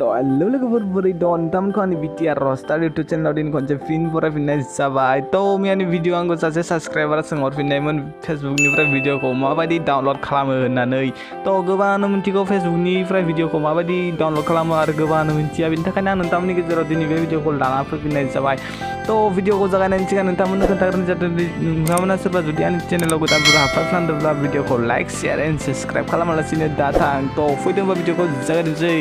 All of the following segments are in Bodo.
Halo logofor borai don tam ko ani BTR Rockstar YouTube channel din konse fin pura finai sabai to mi ani video anggo saja subscriber sengor finai mon Facebook ni fra video ko mabadi download khalamo honnanai to gobano mintigo Facebook ni fra video ko mabadi download khalamo ar gobano mintiya bini थाखायनो आं नोंथांमोननि गेजेराव दिनै बे भिडिअखौ लाना फैफिननाय जाबाय तो भिडिअखौ जागायनायनि सिगां नोंथांमोननो खोन्थाग्रोनाय जादों नोंथांमोना सोरबा जुदि आंनि चेनेलाव गोदानफोर हाबफाफ्लांदोंब्ला भिडिअखौ लाइक शेयार एन्ड साबस्क्राइब खालामालासिनो दाथां तो फैदोंबा भिडिअखौ जागायनोसै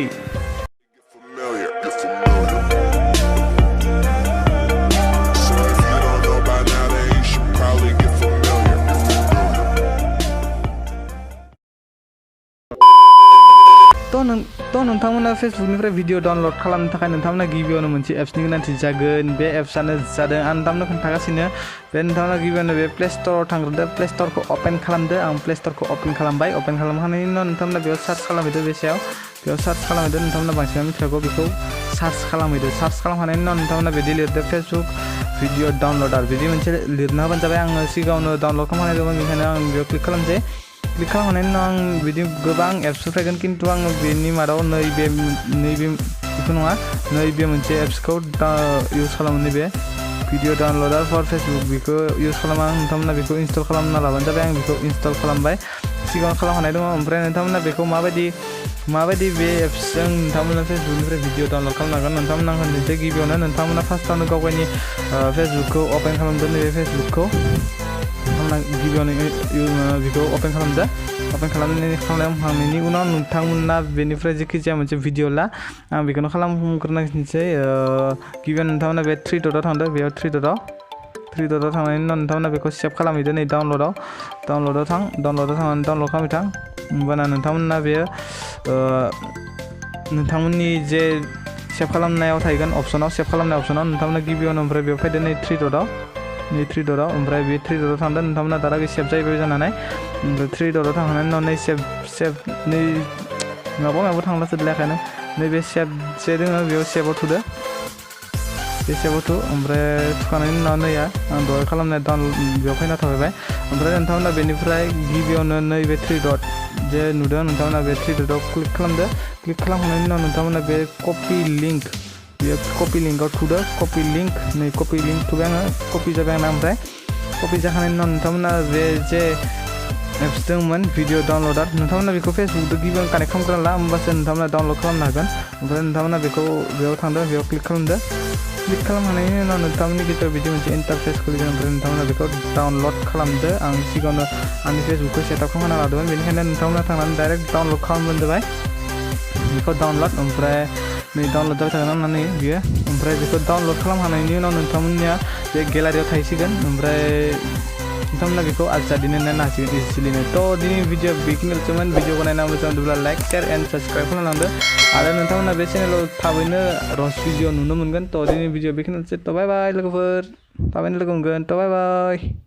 तो नोंथांमोना फेसबुकनिफ्राय भिडिअ डाउनलड खालामनो थाखाय नोंथांमोना गिबियावनो मोनसे एप्सनि गोनांथि जागोन बे एप्सआनो जादों आं नोंथांमोननो खोन्थागासिनो बे नोंथांमोना गिबियावनो बे प्ले स्ट'राव थांग्रोदो प्ले स्ट'रखौ अपेन खालामदो आं प्ले स्ट'रखौ अपेन खालामबाय अपेन खालामखांनायनि उनाव नोंथांमोना बेयाव सार्च खालामहैदो बे सायाव बेयाव सार्च खालामहैदो नोंथांमोना बांसिनानो मिथिखागौ बेखौ सार्च खालामहैदो सार्च खालामखांनायनि उनाव नोंथांमोना बिदि लिरदो फेसबुक भिडिअ डाउनलडार बिदि मोनसे लिरना होबानो जाबाय आङो सिगाङावनो डाउनलड खालामखानाय दंमोन बेनिखायनो आं बेयाव क्लिक खालामसै क्लिक खालामखांनायनि उनाव आं बिदि गोबां एप्सफोर फैगोन खिन्थु आङो बेनि मादाव नैबे बेखौ नङा नैबे मोनसे एप्सखौ इउज खालामो नैबे भिडिअ डाउनलडार फर फेसबुक बेखौ इउज खालामो आं नोंथांमोना बेखौ इनस्टल खालामना लाबानो जाबाय आं बेखौ इनस्टल खालामबाय सिगाङाव खालामखानाय दङ ओमफ्राय नोंथांमोना बेखौ माबायदि बे एप्सजों नोंथांमोना फेसबुकनिफ्राय भिडिअ डाउनलड खालामनांगोन नोंथांमोना होनोसै गिबियावनो नोंथांमोना फार्स्टआवनो गावनि फेसबुकखौ अपेन खालामदो नैबे फेसबुकखौ गिबियावनो बेखौ अपेन खालामदो अपेन खालामखांनायनि उनाव नोंथांमोना बेनिफ्राय जेखि जाया मोनसे भिडिअ ला आं बेखौनो खालामग्रोनांसै गिबियावनो नोंथांमोना बे थ्रि डटआव थांदो बेयाव थ्रि डटआव थांनायनि उनाव नोंथांमोना बेखौ सेभ खालामहैदो नै डाउनलडआव थांनानै डाउनलड खालामहै थां होमबाना नोंथांमोना बेयो नोंथांमोननि जे सेभ खालामनायाव थाहैगोन अपसनाव सेभ खालामनाय अपसनाव नोंथांमोना गिबियावनो ओमफ्राय बेयाव फैदो नै थ्रि डटआव ओमफ्राय बे थ्रि डटआव थांदो नोंथांमोना दारागै सेभ जाहैबाय जानानै ओमफ्राय थ्रि डटआव थांनायनि उनाव नै सेभ नै माबा थांब्लासो लायाखानो नैबे सेभ जे दोङो बेयाव सेभआव थुदो बे सेभआव थु ओमफ्राय थुखांनायनि उनाव नैया आं दहाय खालामनाय बेयाव फैना थाबाय ओमफ्राय नोंथांमोना बेनिफ्राय गिबियावनो नैबे थ्रि डट जे नुदों नोंथांमोना बे थ्रि डटआव क्लिक खालामदो क्लिक खालामखांनायनि उनाव नोंथांमोना बे कपि लिंक बेयो कपि लिंकआव थुदो कपि लिंक थुबाय आङो कपि जाबाय आंना ओमफ्राय कपि जाखांनायनि उनाव नोंथांमोना बे जे एप्स दंमोन भिडिअ डाउनलडार नोंथांमोना बेखौ फेसबुकजों गिबियावनो कानेक्ट खालामग्रोना ला होमबासो नोंथांमोना डाउनलड खालामनो हागोन ओमफ्राय नोंथांमोना बेखौ बेयाव थांदो बेयाव क्लिक खालामदो क्लिक खालामखांनायनि उनाव नोंथांमोननि गेजेराव बिदि मोनसे इन्टारफेस खुलिगोन ओमफ्राय नोंथांमोना बेखौ डाउनलड खालामदो आं सिगाङावनो आंनि फेसबुकखौ सेटआप खालामना लादोंमोन बेनिखायनो नोंथांमोना थांनानै डाइरेक्ट डाउनलड खालामबानो जाबाय बेखौ डाउनलड ओमफ्राय नै डाउनलड जाबाय थागोन होननानै बियो ओमफ्राय बेखौ डाउनलड खालामखांनायनि उनाव नोंथांमोननिया बे गेलारियाव थाहैसिगोन ओमफ्राय नोंथांमोना बेखौ आजादिनो नायनो हासिगोन इजिलिनो तो दिनै भिडिअ बेखिनियावसोमोन भिडिअखौ नायना मोजां मोनदोंब्ला लाइक शेयार एन्ड साबस्क्राइब खालामलांदो आरो नोंथांमोना बे चेनेलाव थाबैनो रस भिडिअ नुनो मोनगोन तो दिनै भिडिअ बेखिनियावसो तो बाय बाय लोगोफोर थाबैनो लोगो मोनगोन तो बाय बाय।